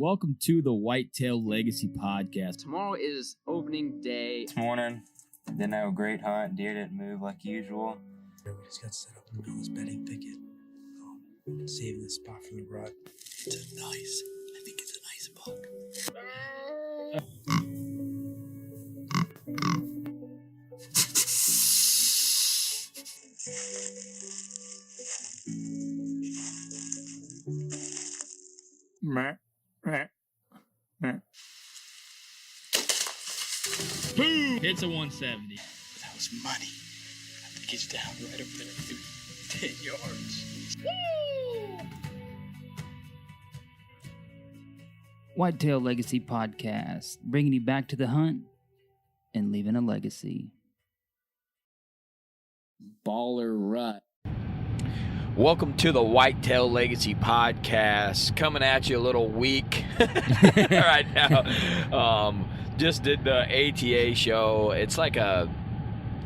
Welcome to the Whitetail Legacy Podcast. Tomorrow is opening day. This morning, didn't have a great hunt. Deer didn't move like usual. We just got set up in the middle of this bedding picket. We've been saving this spot from the rut. It's a nice, I think it's a nice buck. Boom! Hits a 170. That was money. I think he's down right up there through 10 yards. Whitetail Legacy Podcast, bringing you back to the hunt and leaving a legacy. Baller rut. Welcome to the Whitetail Legacy Podcast. Coming at you a little weak right now. Just did the ATA show. It's like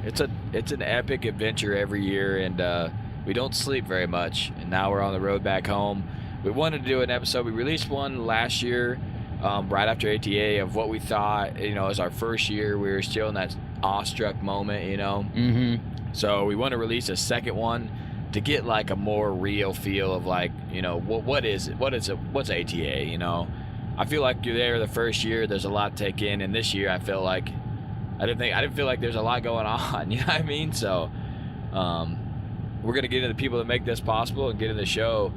it's an epic adventure every year, and we don't sleep very much. And now we're on the road back home. We wanted to do an episode. We released one last year, right after ATA, of what we thought. You know, as our first year, we were still in that awestruck moment. You know, So we want to release a second one to get like a more real feel of like, you know, what is it? What's ATA? You know, I feel like you're there the first year. There's a lot to take in, and this year I feel like I didn't feel like there's a lot going on. You know what I mean? So we're gonna get into the people that make this possible and get in the show.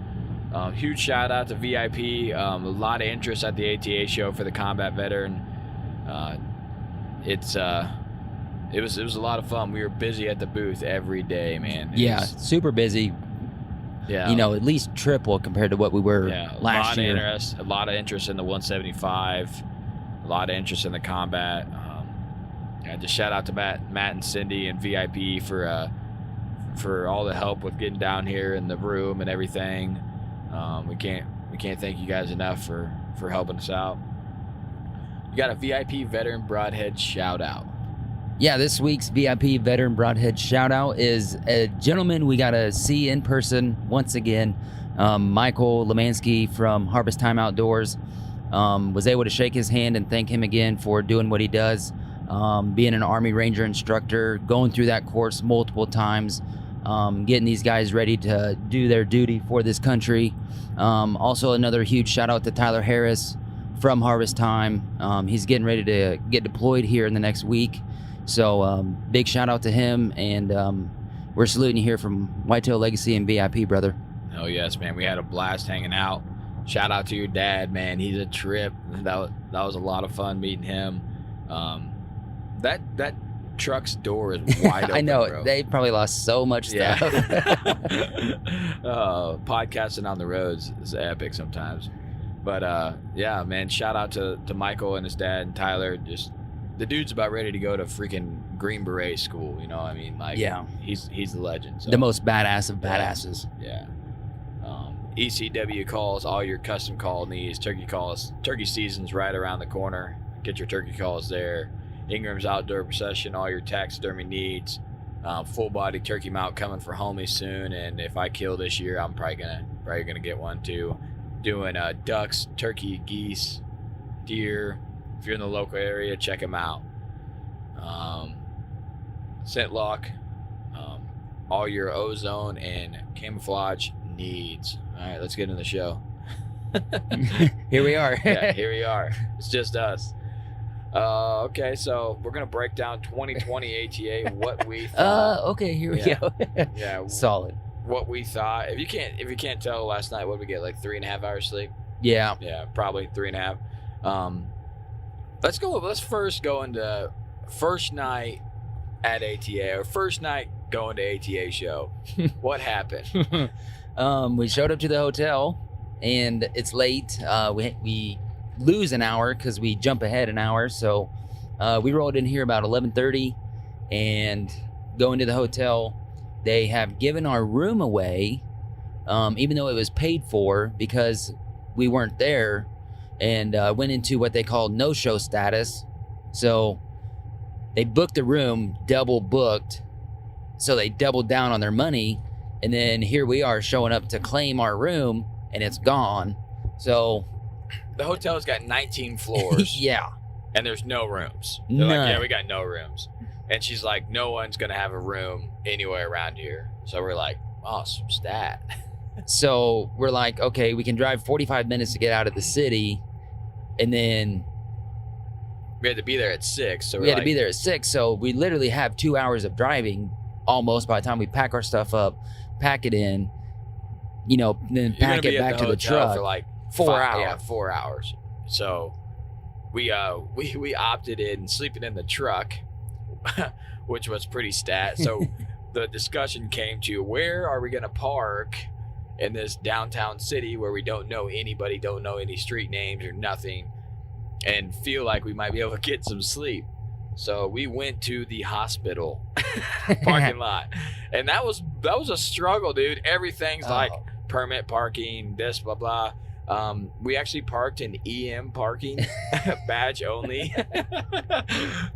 Huge shout out to VIP. A lot of interest at the ATA show for the combat veteran. It was a lot of fun. We were busy at the booth every day, man. Super busy. Yeah. You know, at least triple compared to what we were last year. A lot of interest in the 175. A lot of interest in the combat. Just shout out to Matt and Cindy and VIP for all the help with getting down here in the room and everything. We can't thank you guys enough for helping us out. You got a VIP veteran broadhead shout out. Yeah, this week's VIP veteran broadhead shout out is a gentleman we got to see in person once again. Michael Lemansky from Harvest Time Outdoors. Was able to shake his hand and thank him again for doing what he does. Being an Army Ranger instructor, going through that course multiple times, getting these guys ready to do their duty for this country. Also, another huge shout out to Tyler Harris from Harvest Time. He's getting ready to get deployed here in the next week. So big shout out to him, and we're saluting you here from Whitetail Legacy and VIP, brother. Oh yes, man, we had a blast hanging out. Shout out to your dad, man. He's a trip. That was a lot of fun meeting him. That truck's door is wide open. I know, bro. they probably lost so much stuff. Podcasting on the roads is epic sometimes. But yeah, man, shout out to Michael and his dad and Tyler. Just the dude's about ready to go to freaking Green Beret school. You know what I mean? Like, yeah, he's the legend. So. The most badass of badasses. Yeah. ECW calls, all your custom call needs, turkey calls. Turkey season's right around the corner. Get your turkey calls there. Ingram's Outdoor Procession, all your taxidermy needs. Full body turkey mount coming for homies soon. And if I kill this year, I'm probably gonna get one too. Doing ducks, turkey, geese, deer. If you're in the local area, check them out. Scent lock, all your ozone and camouflage needs. All right, let's get into the show. Here we are. Yeah, here we are. It's just us. Okay, so we're gonna break down 2020 ATA. What we thought. Okay, here we go. Yeah, solid. What we thought. If you can't tell, last night, what did we get? Like 3.5 hours sleep. Yeah. Yeah, probably 3.5. Let's first go into first night at ATA, or first night going to ATA show. What happened? We showed up to the hotel, and it's late. We lose an hour because we jump ahead an hour. So we rolled in here about 11:30, and go into the hotel. They have given our room away, even though it was paid for, because we weren't there, and went into what they call no-show status. So they booked the room, double booked, so they doubled down on their money, and then here we are showing up to claim our room, and it's gone. So the hotel's got 19 floors. Yeah. And there's no rooms. They're like, None. yeah, we got no rooms. And she's like, no one's going to have a room anywhere around here. So we're like, awesome stat. So we're like, okay, we can drive 45 minutes to get out of the city. And then We had to be there at 6. So we had to be there at 6. So we literally have 2 hours of driving almost by the time we pack our stuff up, pack it in, then pack it back to the truck. for like 4 hours. Yeah, 4 hours. So we opted in sleeping in the truck, which was pretty stat. So the discussion came to, where are we going to park in this downtown city where we don't know anybody, don't know any street names or nothing, and feel like we might be able to get some sleep. So we went to the hospital parking lot, and that was a struggle, dude. Everything's like permit parking, this, blah, blah. We actually parked in EM parking, badge only.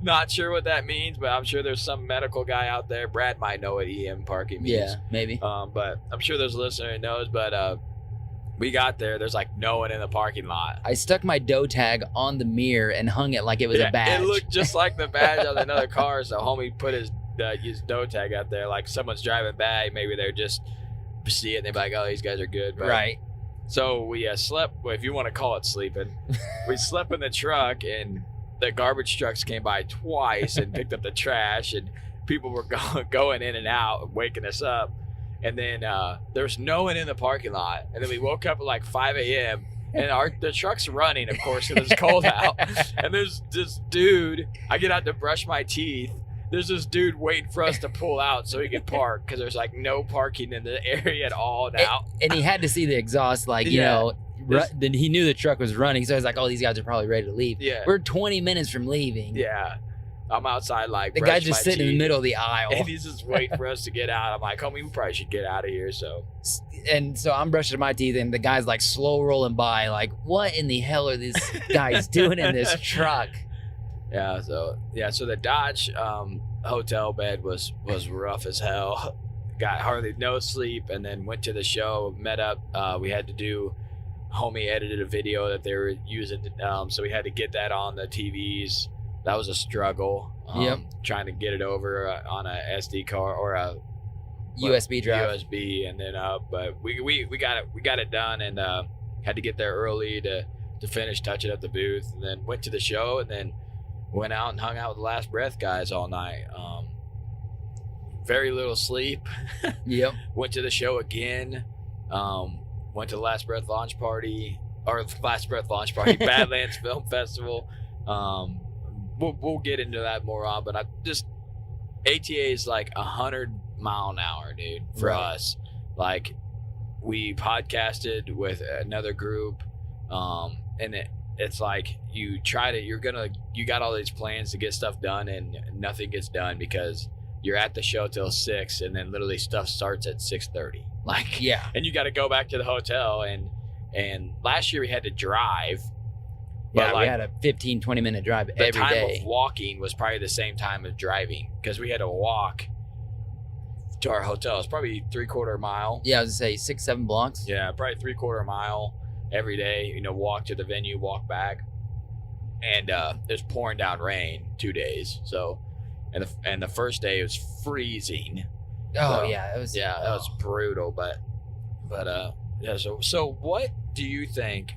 Not sure what that means, but I'm sure there's some medical guy out there. Brad might know what EM parking means. Yeah, maybe. But I'm sure there's a listener who knows. But we got there. There's like no one in the parking lot. I stuck my doe tag on the mirror and hung it like it was a badge. It looked just like the badge on another car. So homie put his doe tag out there. Like someone's driving by, maybe they're just see it and they're like, oh, these guys are good. But, right. So we slept, well, if you want to call it sleeping, we slept in the truck, and the garbage trucks came by twice and picked up the trash, and people were going in and out, waking us up. And then there was no one in the parking lot. And then we woke up at like 5 a.m. and the truck's running, of course, because it's cold out. And there's this dude, I get out to brush my teeth. There's this dude waiting for us to pull out so he could park, because there's like no parking in the area at all now. And he had to see the exhaust, then he knew the truck was running. So I was like, oh, these guys are probably ready to leave. Yeah. We're 20 minutes from leaving. Yeah. I'm outside like the guy's just sitting in the middle of the aisle. And he's just waiting for us to get out. I'm like, homie, we probably should get out of here. So I'm brushing my teeth, and the guy's like slow rolling by, like, what in the hell are these guys doing in this truck? Yeah, so the Dodge hotel bed was rough as hell. Got hardly no sleep, and then went to the show, met up. We had to do, homie edited a video that they were using, so we had to get that on the TVs. That was a struggle. Trying to get it over on a SD card or a USB drive. USB, and then but we got it done, and had to get there early to finish touching up the booth, and then went to the show, and then went out and hung out with the Last Breath guys all night. Very little sleep. Yep. Went to the show again. Went to the Last Breath launch party, Badlands Film Festival. We'll get into that more on, but ATA is like 100 mile an hour, dude, for us. Like, we podcasted with another group, and it's like you got all these plans to get stuff done, and nothing gets done because you're at the show till 6, and then literally stuff starts at 6:30. Like, yeah, and you got to go back to the hotel, and last year we had to drive. But we had a 15-20 minute drive every day. The time of walking was probably the same time as driving, because we had to walk to our hotel. It's probably 3/4 mile. Yeah, I was gonna say 6-7 blocks. Yeah, probably 3/4 mile every day. Walk to the venue, walk back, and it was pouring down rain 2 days. So, and the first day it was freezing. Oh so, yeah, that was brutal. But yeah. So what do you think?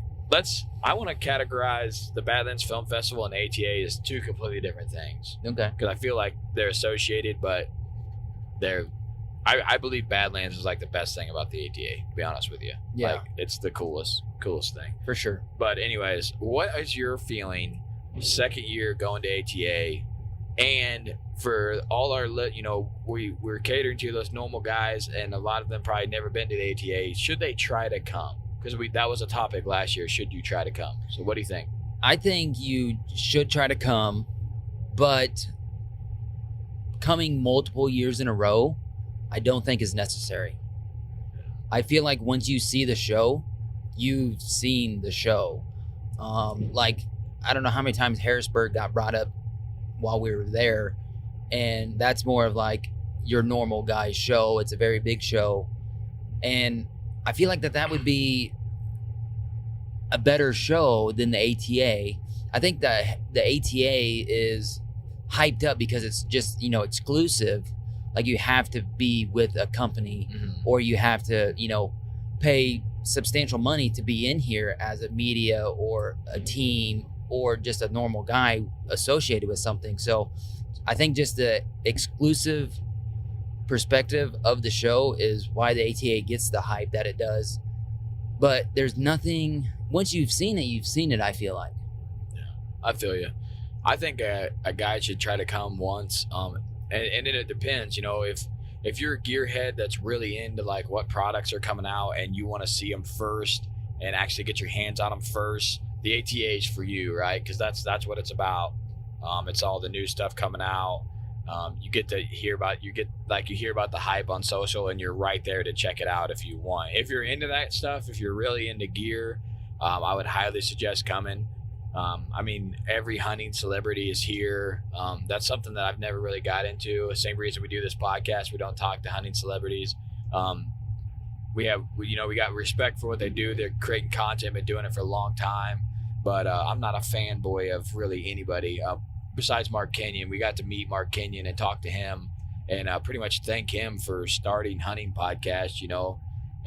I want to categorize the Badlands Film Festival and ATA as two completely different things. Okay. Because I feel like they're associated, but I believe Badlands is like the best thing about the ATA, to be honest with you. Yeah. Like, it's the coolest thing. For sure. But anyways, what is your feeling second year going to ATA, and for all our, we're catering to those normal guys, and a lot of them probably never been to the ATA. Should they try to come? Because that was a topic last year. Should you try to come? So what do you think? I think you should try to come, but coming multiple years in a row, I don't think is necessary. I feel like once you see the show, you've seen the show. Like, I don't know how many times Harrisburg got brought up while we were there, and that's more of like your normal guy's show. It's a very big show, and I feel like that would be a better show than the ATA. I think the ATA is hyped up because it's just, exclusive. Like you have to be with a company or you have to, pay substantial money to be in here as a media or a team or just a normal guy associated with something. So I think just the exclusive perspective of the show is why the ATA gets the hype that it does. But there's nothing, once you've seen it, I feel like. Yeah, I feel you. I think a guy should try to come once. And then it depends, if you're a gearhead that's really into like what products are coming out and you want to see them first and actually get your hands on them first, the ATA is for you, right? Because that's what it's about. It's all the new stuff coming out. You get to hear about you hear about the hype on social, and you're right there to check it out if you want. If you're into that stuff, if you're really into gear, I would highly suggest coming. Every hunting celebrity is here. That's something that I've never really got into. The same reason we do this podcast. We don't talk to hunting celebrities. We got respect for what they do. They're creating content, been doing it for a long time. But I'm not a fanboy of really anybody besides Mark Kenyon. We got to meet Mark Kenyon and talk to him and pretty much thank him for starting hunting podcast,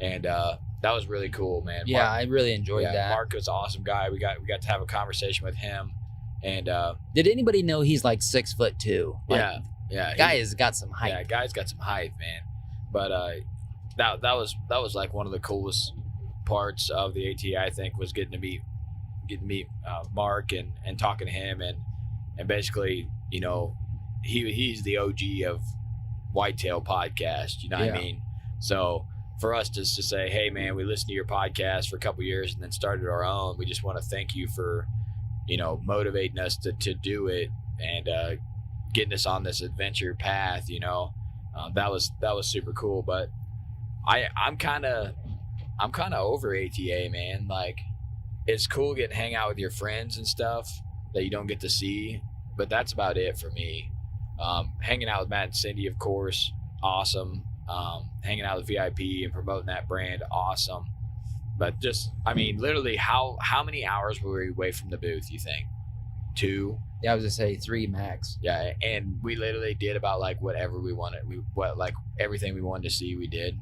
and that was really cool, man. Yeah, Mark, I really enjoyed that. Mark was an awesome guy. We got to have a conversation with him. And did anybody know he's like 6'2"? Like, yeah. Guy's got some height. Yeah, guy's got some height, man. But that was like one of the coolest parts of the ATA, I think, was getting to meet Mark and talking to him and basically, he's the OG of Whitetail podcast, what I mean? So for us just to say, hey man, we listened to your podcast for a couple years and then started our own. We just want to thank you for, motivating us to do it and getting us on this adventure path. That was super cool. But I'm kind of over ATA, man. Like, it's cool getting to hang out with your friends and stuff that you don't get to see, but that's about it for me. Hanging out with Matt and Cindy, of course, awesome. Hanging out with VIP and promoting that brand, awesome. But just, literally, how many hours were we away from the booth, you think? 2? Yeah, I was gonna say 3 max. Yeah, and we literally did about like whatever we wanted. Everything we wanted to see, we did.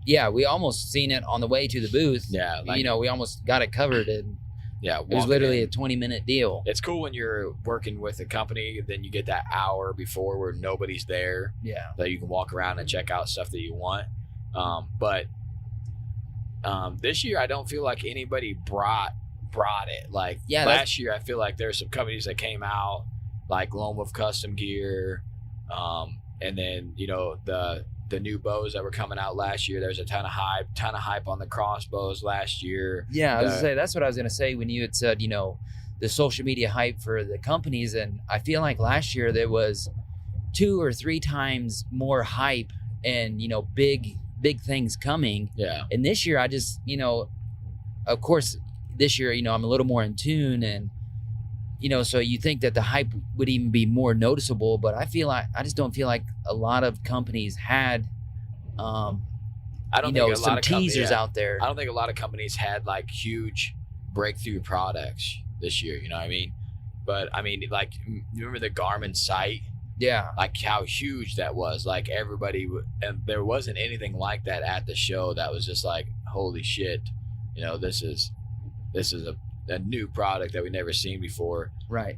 Yeah, we almost seen it on the way to the booth. Yeah, we almost got it covered, and yeah, it was literally a 20-minute deal. It's cool when you're working with a company, then you get that hour before where nobody's there. Yeah, that you can walk around and check out stuff that you want. But this year I don't feel like anybody brought it. Like last year, I feel like there's some companies that came out, like Lone Wolf Custom Gear, and then the new bows that were coming out last year. There's a ton of hype on the crossbows last year. Yeah, I was gonna say, that's what I was gonna say when you had said, the social media hype for the companies, and I feel like last year there was 2 or 3 times more hype and big things coming. Yeah. And this year I just of course this year I'm a little more in tune, and so you think that the hype would even be more noticeable, but I just don't feel like a lot of companies had I don't think some teasers out there. I don't think a lot of companies had like huge breakthrough products this year, you know what I mean? But like, you remember the Garmin site? Yeah. Like how huge that was. Like everybody, and there wasn't anything like that at the show that was just like, holy shit, this is a new product that we've never seen before. Right.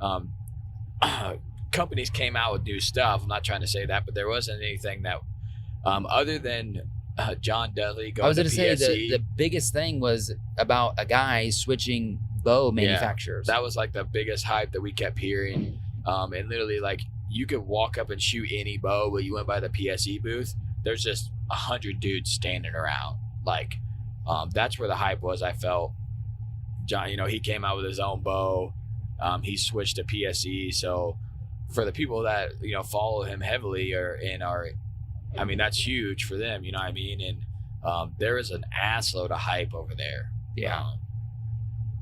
Companies came out with new stuff. I'm not trying to say that, but there wasn't anything that, other than John Dudley going to PSE. I was going to say the biggest thing was about a guy switching bow manufacturers. Yeah, that was like the biggest hype that we kept hearing. And literally, like, you could walk up and shoot any bow, but you went by the PSE booth, there's just 100 dudes standing around. Like, that's where the hype was, I felt. John, he came out with his own bow. He switched to PSE. So for the people that, follow him heavily that's huge for them, you know what I mean? And there is an assload of hype over there. Yeah.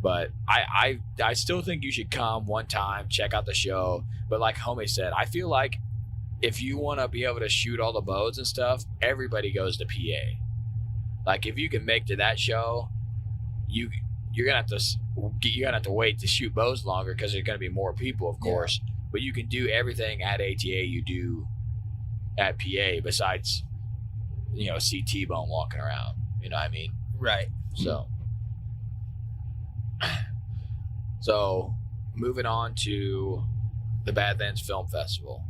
But I still think you should come one time, check out the show. But like Homie said, I feel like if you want to be able to shoot all the bows and stuff, everybody goes to PA. Like if you can make to that show, you're gonna have to wait to shoot bows longer because there's gonna be more people, of course. But you can do everything at ATA you do at PA besides, see T-Bone walking around. You know what I mean? Right. So moving on to the Badlands Film Festival.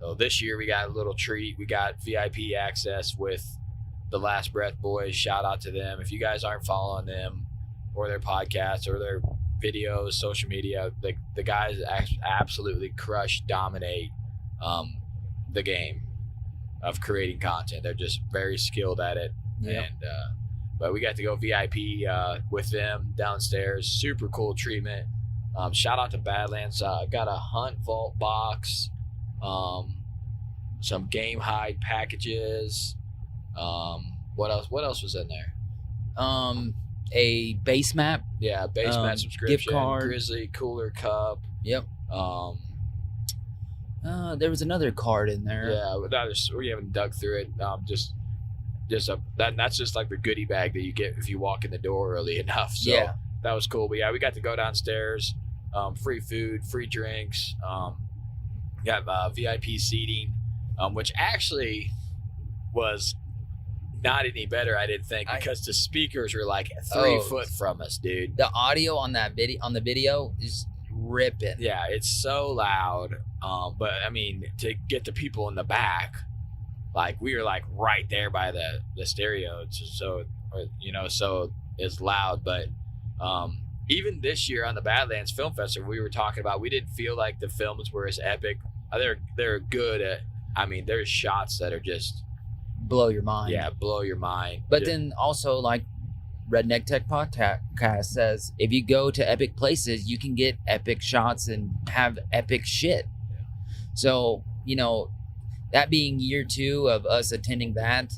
So this year we got a little treat. We got VIP access with the Last Breath Boys. Shout out to them. If you guys aren't following them or their podcasts or their videos, social media, the guys absolutely crush, dominate the game of creating content. They're just very skilled at it. Yep. And but we got to go VIP with them downstairs. Super cool treatment. Shout out to Badlands. Got a hunt vault box, some game hide packages. What else was in there? A base map. Yeah, base map subscription, gift card, Grizzly cooler cup. Yep. There was another card in there. Yeah, we haven't dug through it. That's just like the goodie bag that you get if you walk in the door early enough. So yeah, that was cool. But yeah, we got to go downstairs. Free food, free drinks. Got VIP seating, which actually was not any better, I didn't think, because the speakers were like 3 foot from us, dude. The audio on the video is ripping. Yeah, it's so loud. But I mean, to get the people in the back, like we were like right there by the stereo, so it's loud. But even this year on the Badlands Film Festival, we were talking about, we didn't feel like the films were as epic. They're good at. I mean, there's shots that are just blow your mind. Yeah, blow your mind. But then also, like Redneck Tech Podcast says, if you go to epic places, you can get epic shots and have epic shit. So, that being year 2 of us attending that,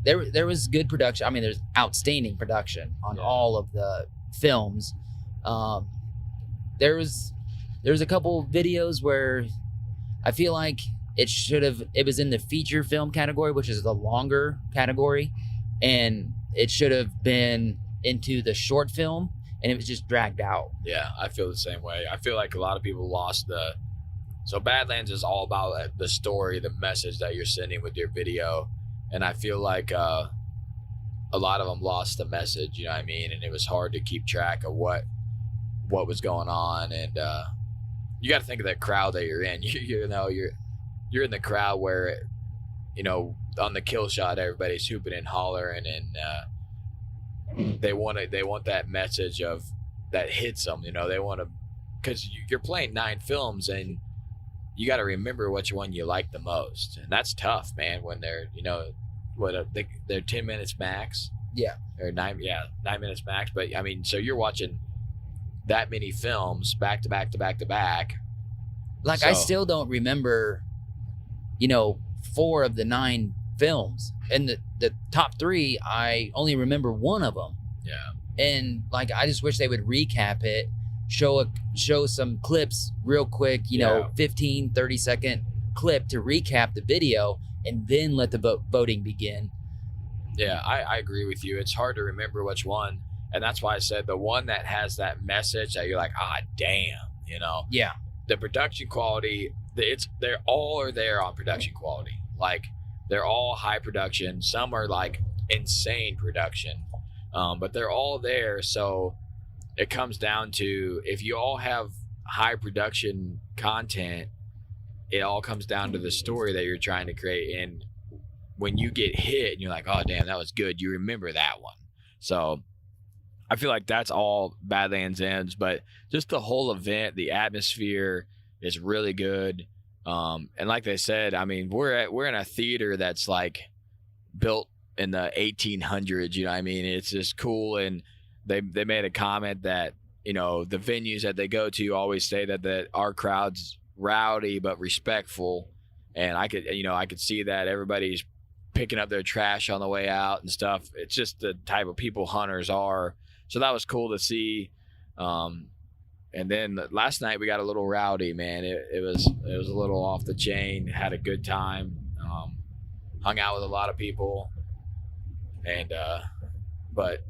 there was good production. I mean, there's outstanding production on all of the films. There was a couple videos where I feel like it was in the feature film category, which is the longer category, and it should have been into the short film, and it was just dragged out. Yeah, I feel the same way. I feel like a lot of people lost so Badlands is all about the story, the message that you're sending with your video, and I feel like a lot of them lost the message, you know what I mean? And it was hard to keep track of what was going on, and you got to think of that crowd that you're in. You're in the crowd where, on the kill shot, everybody's hooping and hollering, and they want that message of that hits them. They want to, because you're playing 9 films and you got to remember which one you like the most, and that's tough, man. When they're they're 10 minutes max. Yeah. Or 9 minutes max. But I mean, so you're watching that many films back to back to back to back. Like, I still don't remember, 4 of the 9 films, and the top 3, I only remember 1 of them. Yeah. And like, I just wish they would recap it, show some clips real quick, 15, 30-second clip to recap the video, and then let the voting begin. Yeah, I agree with you. It's hard to remember which one, and that's why I said the one that has that message that you're like, damn, Yeah. The production quality, they're all are there on production quality. Like, they're all high production. Some are like insane production, but they're all there. So it comes down to, if you all have high production content, it all comes down to the story that you're trying to create. And when you get hit and you're like, oh damn, that was good, you remember that one. So I feel like that's all Badlands ends, but just the whole event, the atmosphere is really good. And like they said, I mean, we're in a theater that's like built in the 1800s, you know what I mean? It's just cool. And they made a comment that, the venues that they go to always say that our crowd's rowdy but respectful. And I could see that everybody's picking up their trash on the way out and stuff. It's just the type of people hunters are. So that was cool to see. And then last night we got a little rowdy, man. It was a little off the chain. Had a good time. Hung out with a lot of people. And but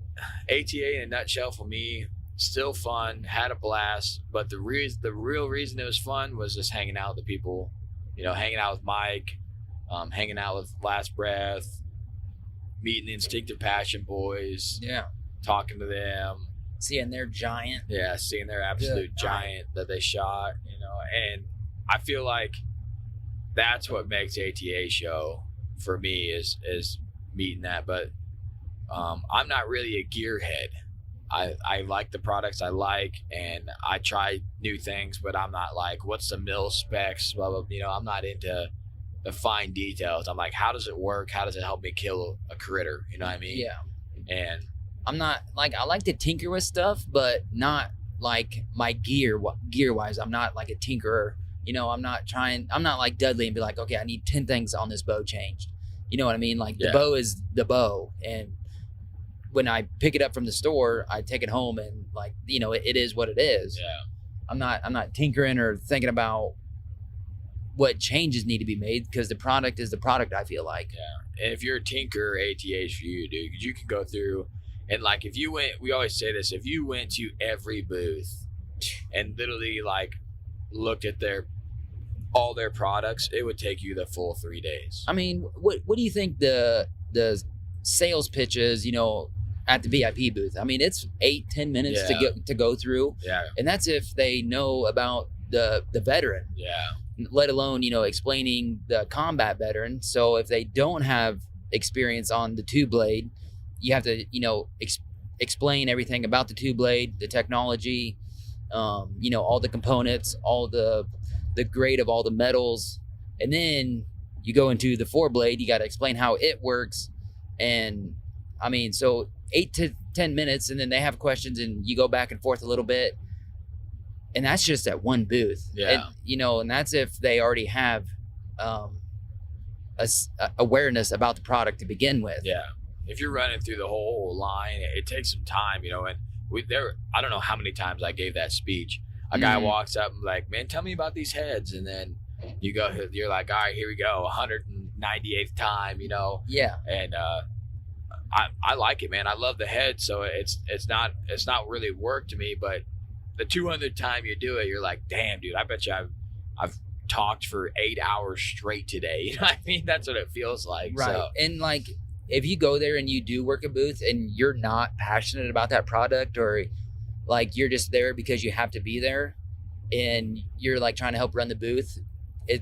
ATA in a nutshell for me, still fun, had a blast, but the real reason it was fun was just hanging out with the people, hanging out with Mike, hanging out with Last Breath, meeting the Instinctive Passion boys, Yeah. talking to them. Seeing their giant. Yeah, seeing their absolute giant that they shot, and I feel like that's what makes ATA show for me is meeting that. But I'm not really a gearhead. I like the products I like, and I try new things, but I'm not like, what's the mil specs, blah, blah, I'm not into the fine details. I'm like, how does it work? How does it help me kill a critter? You know what I mean? Yeah. And I'm not like, I like to tinker with stuff, but not like my gear wise. I'm not like a tinkerer. I'm not like Dudley and be like, okay, I need 10 things on this bow changed. You know what I mean? Like the bow is the bow. And when I pick it up from the store, I take it home and like, it is what it is. yeah. I'm not tinkering or thinking about what changes need to be made, because the product is the product, I feel like. Yeah. And if you're a tinker, ATA is for you, dude, because you can go through and like, if you went, we always say this, if you went to every booth and literally like looked at all their products, it would take you the full 3 days. I mean, what do you think the sales pitches, at the VIP booth? I mean, it's 8-10 minutes to go through. Yeah. And that's if they know about the veteran. Yeah. Let alone, explaining the combat veteran. So if they don't have experience on the two blade, you have to, explain everything about the two blade, the technology, all the components, all the grade of all the metals. And then you go into the four blade, you got to explain how it works. And I mean, so 8 to 10 minutes, and then they have questions and you go back and forth a little bit. And that's just at one booth. Yeah. And, and that's if they already have awareness about the product to begin with. Yeah. If you're running through the whole line, it takes some time, and I don't know how many times I gave that speech. A guy walks up and like, man, tell me about these heads. And then you're like, all right, here we go. 198th time, Yeah. And, I like it, man. I love the head. So it's not really work to me, but the 200th time you do it, you're like, damn, dude, I bet you I've talked for 8 hours straight today. You know what I mean? That's what it feels like. Right. So. And like, if you go there and you do work a booth and you're not passionate about that product, or like you're just there because you have to be there and you're like trying to help run the booth,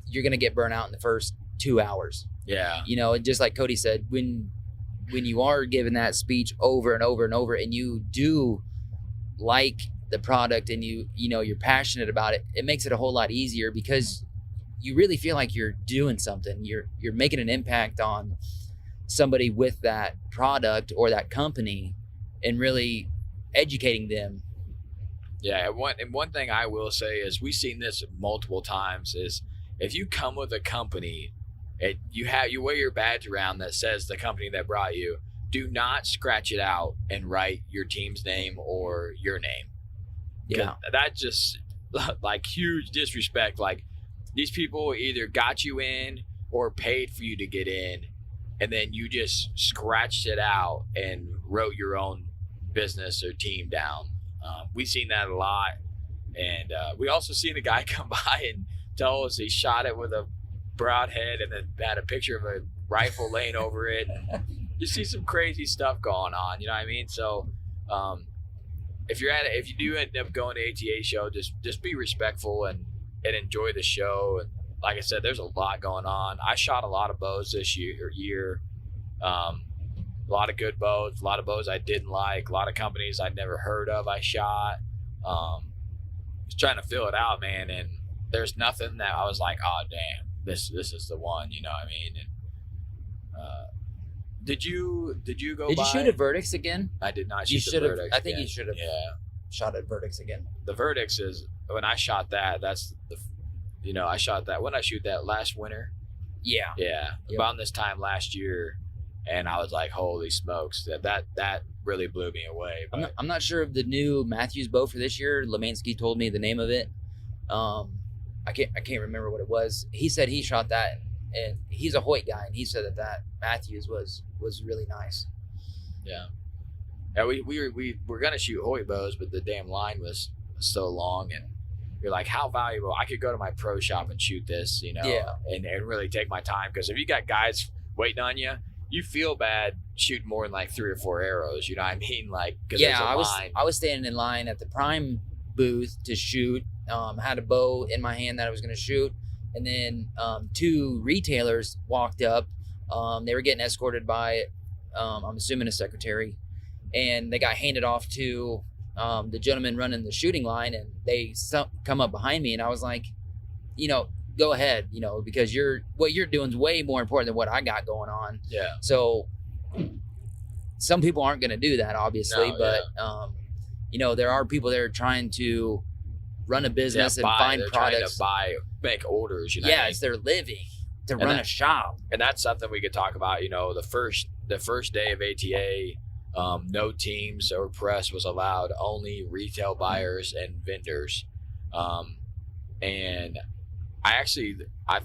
you're going to get burnt out in the first 2 hours. Yeah. And just like Cody said, when you are giving that speech over and over and over, and you do like the product and you're passionate about it, it makes it a whole lot easier, because you really feel like you're doing something. You're making an impact on somebody with that product or that company, and really educating them. Yeah, and one thing I will say is, we've seen this multiple times, is if you come with a company, you wear your badge around that says the company that brought you, do not scratch it out and write your team's name or your name. Yeah. That just like huge disrespect. Like, these people either got you in or paid for you to get in, and then you just scratched it out and wrote your own business or team down. We've seen that a lot. And we also seen a guy come by and tell us he shot it with a broadhead and then had a picture of a rifle laying over it. You see some crazy stuff going on, you know what I mean? So if you do end up going to ATA show, just be respectful and enjoy the show. And like I said, there's a lot going on. I shot a lot of bows this year. A lot of good bows, a lot of bows I didn't like, a lot of companies I'd never heard of I shot. Just trying to fill it out, man, and there's nothing that I was like, oh damn, this is the one, you know what I mean? And did you go Did by? you shoot at Verdicts again? I did not You shoot should the have. Verdicts I think again. you should have shot at Verdicts again. The Verdicts is, when I shot that's I shot that when I shoot that last winter. Yeah. Yeah. Yep. About this time last year, and I was like, holy smokes, that really blew me away. But I'm not sure of the new Matthews bow for this year. Lemansky told me the name of it. I can't remember what it was. He said he shot that, and he's a Hoyt guy, and he said that Matthews was really nice. yeah. Yeah, we were gonna shoot Hoy bows, but the damn line was so long, and you're like, how valuable? I could go to my pro shop and shoot this, and really take my time, because if you got guys waiting on you, you feel bad shooting more than like 3 or 4 arrows. You know what I mean? Like, because I was standing in line at the Prime booth to shoot. Had a bow in my hand that I was going to shoot, and then 2 retailers walked up. They were getting escorted by, I'm assuming, a secretary, and they got handed off to the gentleman running the shooting line, and they come up behind me, and I was like, go ahead, because what you're doing is way more important than what I got going on. Yeah. So some people aren't going to do that, obviously, but there are people that are trying to run a business and find products. Trying to make orders. It's their living to run a shop. And that's something we could talk about. The first day of ATA, no teams or press was allowed, only retail buyers and vendors. And I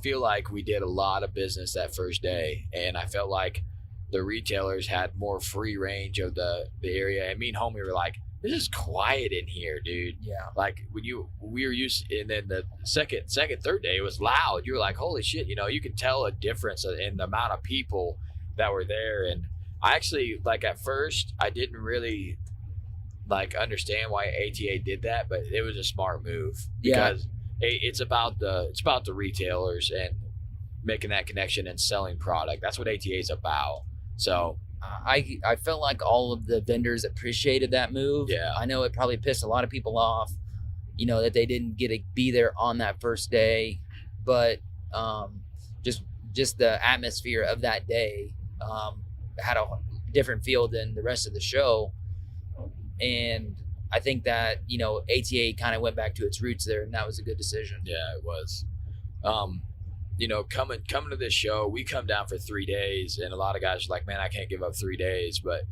feel like we did a lot of business that first day, and I felt like the retailers had more free range of the area. And me and homie were like, this is quiet in here, dude. Yeah. Like we were used, and then the third day it was loud. You were like, holy shit, you could tell a difference in the amount of people that were there. And I actually, like, at first I didn't really like understand why ATA did that, but it was a smart move, because it's about the retailers and making that connection and selling product. That's what ATA is about. So I felt like all of the vendors appreciated that move. Yeah. I know it probably pissed a lot of people off, that they didn't get to be there on that first day, but just the atmosphere of that day had a different feel than the rest of the show. And I think that, ATA kind of went back to its roots there, and that was a good decision. Yeah, it was. Coming to this show, we come down for 3 days, and a lot of guys are like, man, I can't give up 3 days. But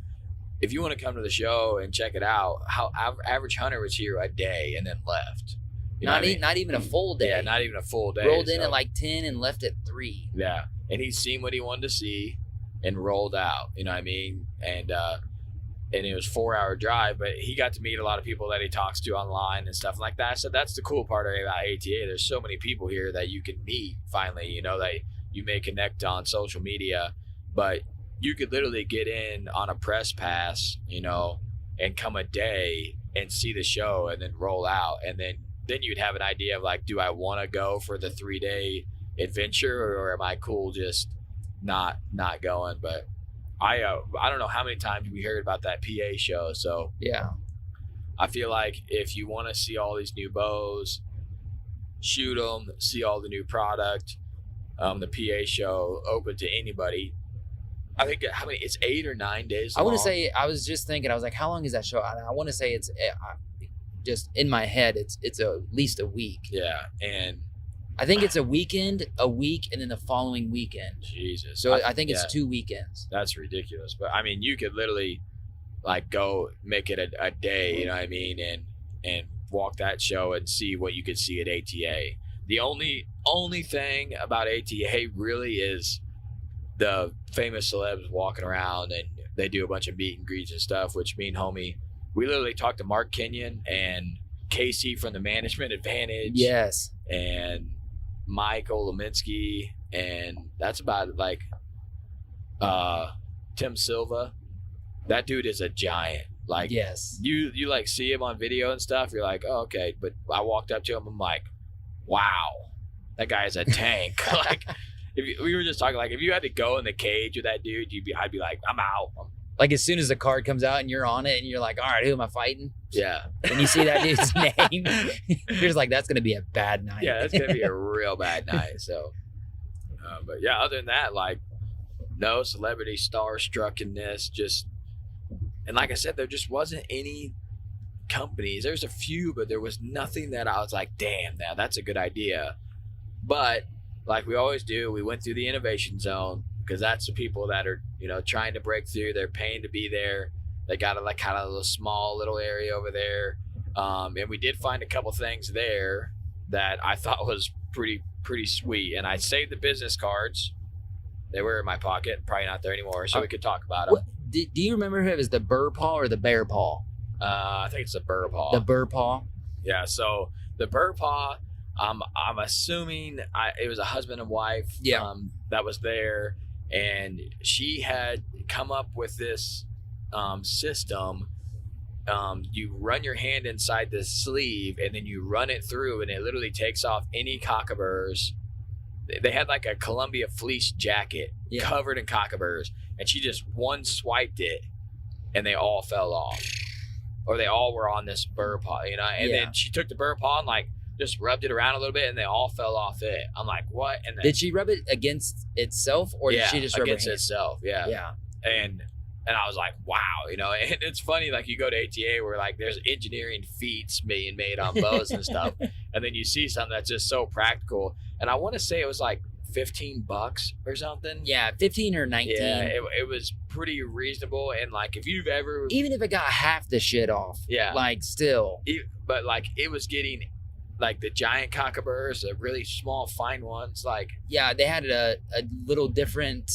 if you want to come to the show and check it out, how average hunter was here a day and then left. Not even a full day. Yeah, not even a full day. Rolled in at like 10 and left at 3. Yeah, and he's seen what he wanted to see and rolled out. You know what I mean? And it was a 4-hour drive, but he got to meet a lot of people that he talks to online and stuff like that. So that's the cool part about ATA. There's so many people here that you can meet finally, that you may connect on social media, but you could literally get in on a press pass, and come a day and see the show and then roll out. And then you'd have an idea of like, do I want to go for the 3-day adventure, or am I cool just not going? But I don't know how many times we heard about that PA show. So yeah, I feel like if you want to see all these new bows, shoot them, see all the new product, the PA show open to anybody. I think it's 8 or 9 days long. I want to say, I was just thinking, I was like, how long is that show? I want to say it's just in my head, it's at least a week. Yeah, and I think it's a week, and then the following weekend. Jesus. So I think it's 2 weekends. That's ridiculous. But I mean, you could literally like go make it a day, you know what I mean, and walk that show and see what you could see at ATA. The only thing about ATA really is the famous celebs walking around, and they do a bunch of meet and greets and stuff, which me and homie, we literally talked to Mark Kenyon and Casey from the Management Advantage. Yes. And Michael Leminski, and that's about it. Like Tim Silva, that dude is a giant. Like, yes, you like see him on video and stuff, you're like, oh, okay. But I walked up to him, I'm like, wow, that guy is a tank. Like, we were just talking, like, if you had to go in the cage with that dude, I'd be like, I'm out. Like, as soon as the card comes out and you're on it and you're like, all right, who am I fighting? Yeah. And you see that dude's name, you're just like, that's going to be a bad night. Yeah, that's going to be a real bad night. So, but yeah, other than that, like, no celebrity starstruckness, just, and like I said, there just wasn't any companies. There's a few, but there was nothing that I was like, damn, now that's a good idea. But like we always do, we went through the innovation zone, because that's the people that are, trying to break through. They're paying to be there. They got a kind of a small little area over there. And we did find a couple things there that I thought was pretty sweet. And I saved the business cards. They were in my pocket, probably not there anymore, so we could talk about them. do you remember if it was the burr paw or the bear paw? I think it's a burr paw. The burr paw. Yeah. So the burr paw, I'm assuming it was a husband and wife. Yeah. That was there, and she had come up with this system. You run your hand inside the sleeve, and then you run it through, and it literally takes off any cockaburs. They had like a Columbia fleece jacket covered in cockaburs, and she just one swiped it, and they all fell off, or they all were on this burr paw, you know. And then she took the burr paw and like just rubbed it around a little bit, and they all fell off it. I'm like, what? And then, did she rub it against itself, or did she just rub against her hand? itself? Yeah. Yeah. And I was like, wow, you know. And it's funny, like you go to ATA where like there's engineering feats being made on bows and stuff, and then you see something that's just so practical. And I want to say it was like $15 or something. Yeah, 15 or 19. Yeah, it was pretty reasonable. And like if you've ever, even if it got half the shit off, like still. But like it was getting like the giant cockaburs, the really small fine ones. Like they had a little different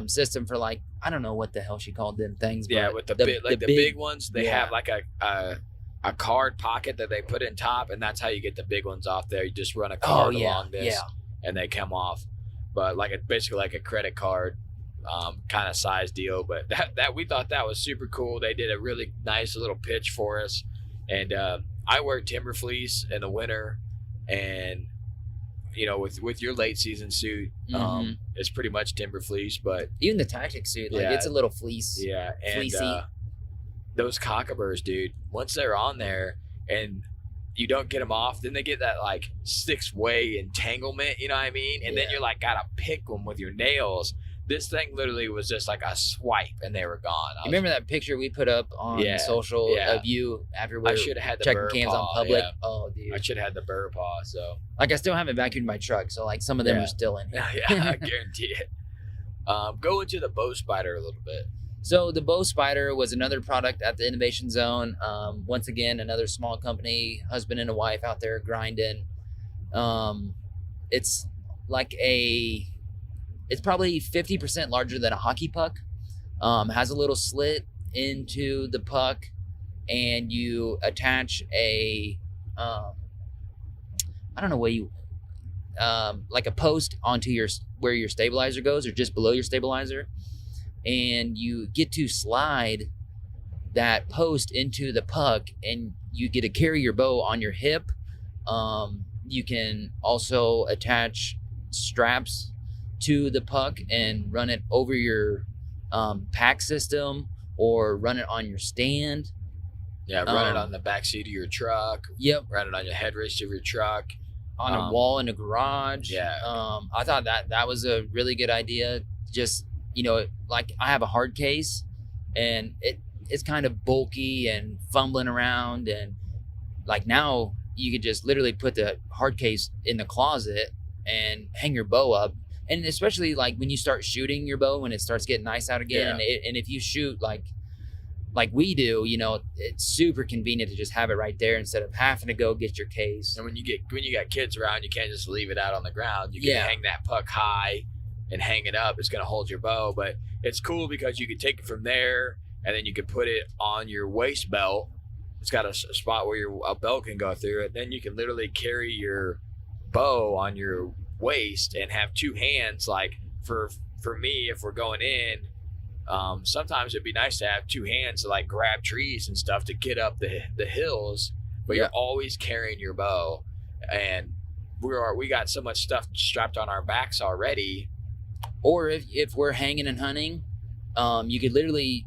system for like, I don't know what the hell she called them things. Yeah, but with the big ones, they have like a card pocket that they put in top, and that's how you get the big ones off there. You just run a card along this, and they come off. But like basically like a credit card kind of size deal. But that we thought that was super cool. They did a really nice little pitch for us, and I wear timber fleece in the winter, and you know, with your late season suit, it's pretty much timber fleece. But even the tactic suit, like it's a little fleece. Yeah, and fleecy. Those cockaburs, dude, once they're on there and you don't get them off, then they get that like 6-way entanglement, you know what I mean? And then you're like gotta pick them with your nails. This thing literally was just like a swipe, and they were gone. You remember that picture we put up on social of you after we were checking cans on public? Oh, dude. I should have had the burr paw. So, like, I still haven't vacuumed my truck, so like some of them are still in here. Yeah, I guarantee it. Go into the bow spider a little bit. So the bow spider was another product at the Innovation Zone. Once again, another small company, husband and a wife out there grinding. It's like it's probably 50% larger than a hockey puck. Has a little slit into the puck, and you attach I don't know what you, like a post onto where your stabilizer goes, or just below your stabilizer. And you get to slide that post into the puck, and you get to carry your bow on your hip. You can also attach straps to the puck and run it over your pack system, or run it on your stand. Yeah, run it on the back seat of your truck. Yep. Run it on your headrest of your truck. On a wall in a garage. Yeah. I thought that was a really good idea. Just, you know, like I have a hard case, and it's kind of bulky and fumbling around, and like now you could just literally put the hard case in the closet and hang your bow up. And especially like when you start shooting your bow, when it starts getting nice out again, and if you shoot like we do, you know, it's super convenient to just have it right there instead of having to go get your case. And when you got kids around, you can't just leave it out on the ground. You can hang that puck high and hang it up. It's going to hold your bow. But it's cool because you can take it from there, and then you can put it on your waist belt. It's got a spot where a belt can go through it. Then you can literally carry your bow on your waist and have two hands. Like for me, if we're going in, sometimes it'd be nice to have two hands to like grab trees and stuff to get up the hills, but you're always carrying your bow. And we got so much stuff strapped on our backs already. Or if we're hanging and hunting, you could literally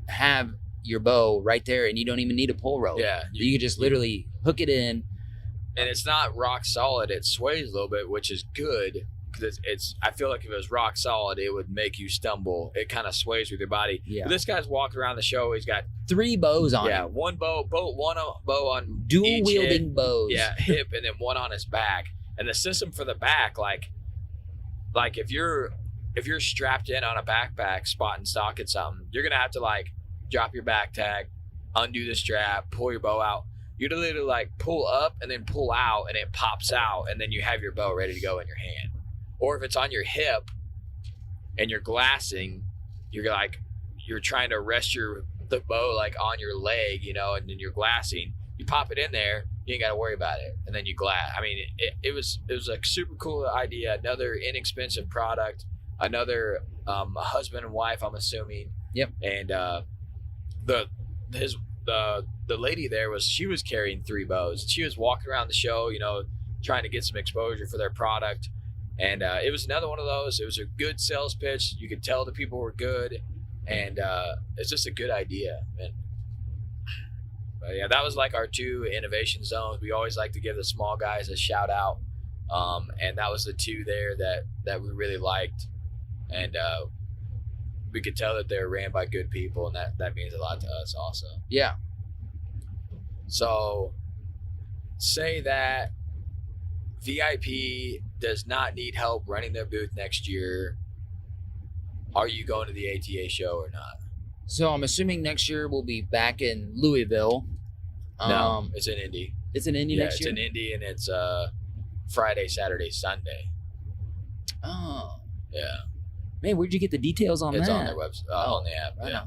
have your bow right there, and you don't even need a pull rope. Yeah, you could just literally hook it in. And it's not rock solid. It sways a little bit, which is good, because I feel like if it was rock solid, it would make you stumble. It kind of sways with your body. Yeah. But this guy's walking around the show. He's got 3 bows on. Yeah, one bow on dual wielding bows. Yeah, hip, and then one on his back. And the system for the back, like if you're strapped in on a backpack, spot and stock at something, you're gonna have to like drop your back tag, undo the strap, pull your bow out. You literally like pull up and then pull out, and it pops out, and then you have your bow ready to go in your hand. Or if it's on your hip and you're glassing, you're like, you're trying to rest the bow like on your leg, you know, and then you're glassing. You pop it in there, you ain't got to worry about it, and then you glass. I mean, it was a super cool idea. Another inexpensive product. Another husband and wife, I'm assuming. Yep. And the lady there she was carrying 3 bows. She was walking around the show, you know, trying to get some exposure for their product. And it was another one of those. It was a good sales pitch. You could tell the people were good, and it's just a good idea. But yeah, that was like our 2 innovation zones. We always like to give the small guys a shout out, and that was the 2 there that we really liked, and we could tell that they were ran by good people, and that means a lot to us also. Yeah. So, say that VIP does not need help running their booth next year. Are you going to the ATA show or not? So I'm assuming next year we'll be back in Louisville. No, it's in Indy. It's in Indy next year? It's in Indy, and it's Friday, Saturday, Sunday. Oh. Yeah. Man, where'd you get the details on that? It's on their website, on the app. Right Yeah.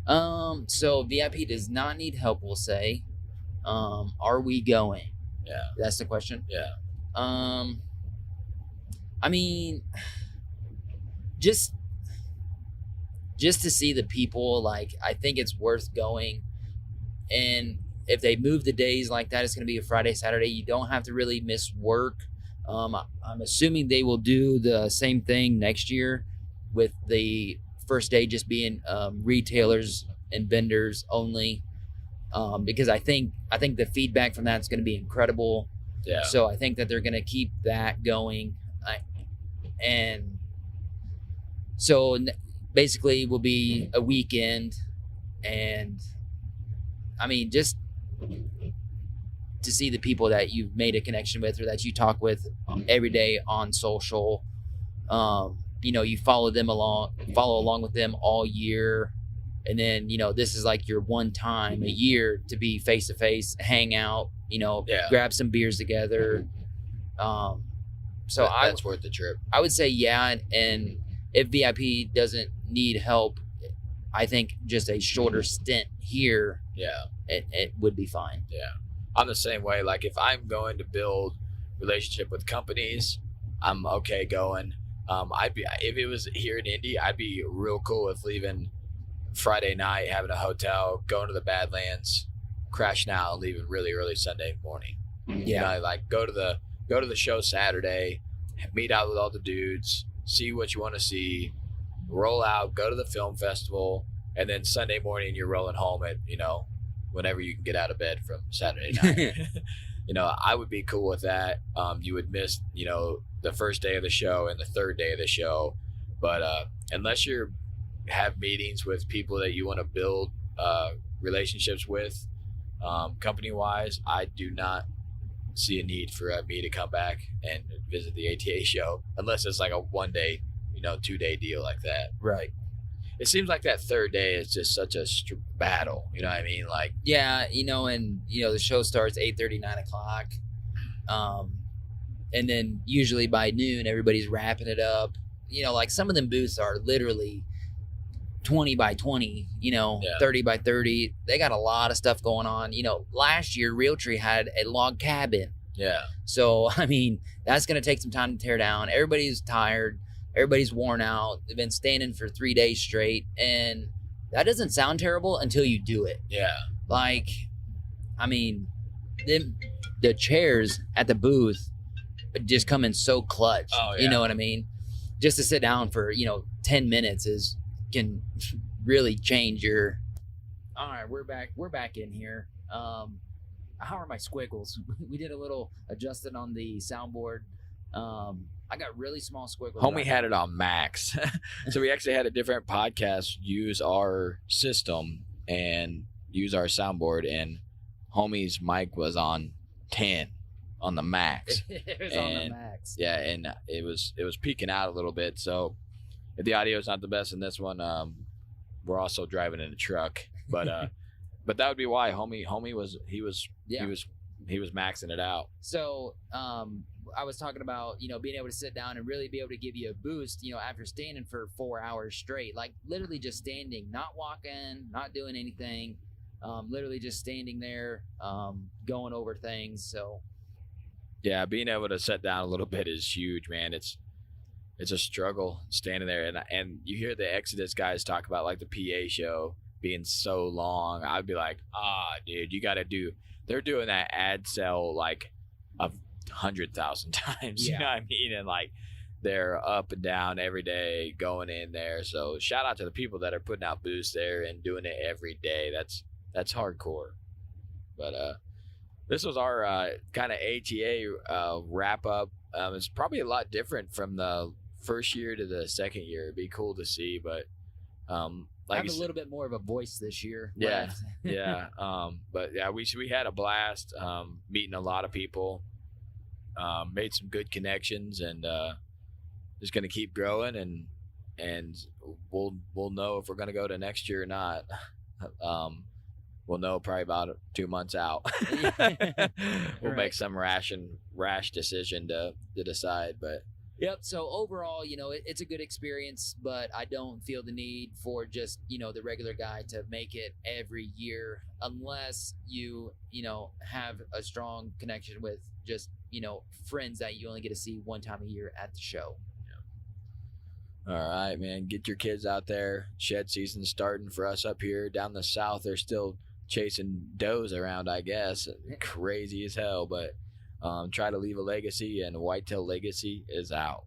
on. So VIP does not need help, we'll say. Are we going? Yeah. That's the question. Yeah. I mean, just to see the people, like, I think it's worth going. And if they move the days like that, it's going to be a Friday, Saturday. You don't have to really miss work. I'm assuming they will do the same thing next year, with the first day just being retailers and vendors only, because I think the feedback from that is going to be incredible. Yeah. So I think that they're going to keep that going, and so basically will be a weekend, and I mean, just to see the people that you've made a connection with or that you talk with every day on social. You know, you follow along with them all year. And then, you know, this is like your one time a year to be face to face, hang out, you know, grab some beers together. So that's worth the trip. I would say, yeah. And if VIP doesn't need help, I think just a shorter stint here, it would be fine. Yeah. I'm the same way. Like, if I'm going to build relationship with companies, I'm okay going. If it was here in Indy, I'd be real cool with leaving Friday night, having a hotel, going to the Badlands, crashing out, and leaving really early Sunday morning. Yeah. You know, like go to the show Saturday, meet out with all the dudes, see what you want to see, roll out, go to the film festival, and then Sunday morning you're rolling home at, you know, whenever you can get out of bed from Saturday night. You know, I would be cool with that. You would miss, you know, the first day of the show and the third day of the show. But unless you have meetings with people that you want to build relationships with, company-wise, I do not see a need for me to come back and visit the ATA show unless it's like a 1 day, you know, 2 day deal like that. Right. It seems like that third day is just such a battle. You know what I mean? Like, yeah, you know, and you know the show starts 8:30, 9 o'clock, and then usually by noon everybody's wrapping it up. You know, like some of them booths are literally 20 by 20. You know, 30 by 30. They got a lot of stuff going on. You know, last year Realtree had a log cabin. Yeah. So I mean, that's gonna take some time to tear down. Everybody's tired. Everybody's worn out. They've been standing for 3 days straight. And that doesn't sound terrible until you do it. Yeah. Like, I mean, the chairs at the booth just come in so clutch. Oh, yeah. You know what I mean? Just to sit down for, 10 minutes can really change your... All right, we're back in here. How are my squiggles? We did a little adjusting on the soundboard. I got really small squiggles. Homie had it on max. So we actually had a different podcast use our system and use our soundboard, and Homie's mic was on 10 on the max. It was on the max. Yeah, and it was peaking out a little bit. So if the audio is not the best in this one, we're also driving in a truck. But but that would be why Homie was he was maxing it out. So I was talking about, being able to sit down and really be able to give you a boost, after standing for 4 hours straight, like literally just standing, not walking, not doing anything, literally just standing there, going over things. So yeah, being able to sit down a little bit is huge, man. It's a struggle standing there, and you hear the Exodus guys talk about like the PA show being so long. I'd be like, dude, you got to do. They're doing that ad sell like 100,000 times. Yeah. You know what I mean? And like they're up and down every day going in there. So shout out to the people that are putting out booths there and doing it every day. That's hardcore. But this was our kind of ATA wrap up. It's probably a lot different from the first year to the second year. It'd be cool to see, but I have a little bit more of a voice this year. Yeah, yeah. But yeah, we had a blast meeting a lot of people, made some good connections, and just gonna keep growing, and we'll know if we're gonna go to next year or not. We'll know probably about 2 months out. We'll Right. make some rash decision to decide, but. Yep. So overall, it's a good experience, but I don't feel the need for just, the regular guy to make it every year unless you, have a strong connection with just, friends that you only get to see one time a year at the show. All right, man. Get your kids out there. Shed season's starting for us up here. Down the south, they're still chasing does around, I guess. Crazy as hell, but try to leave a legacy, and Whitetail Legacy is out.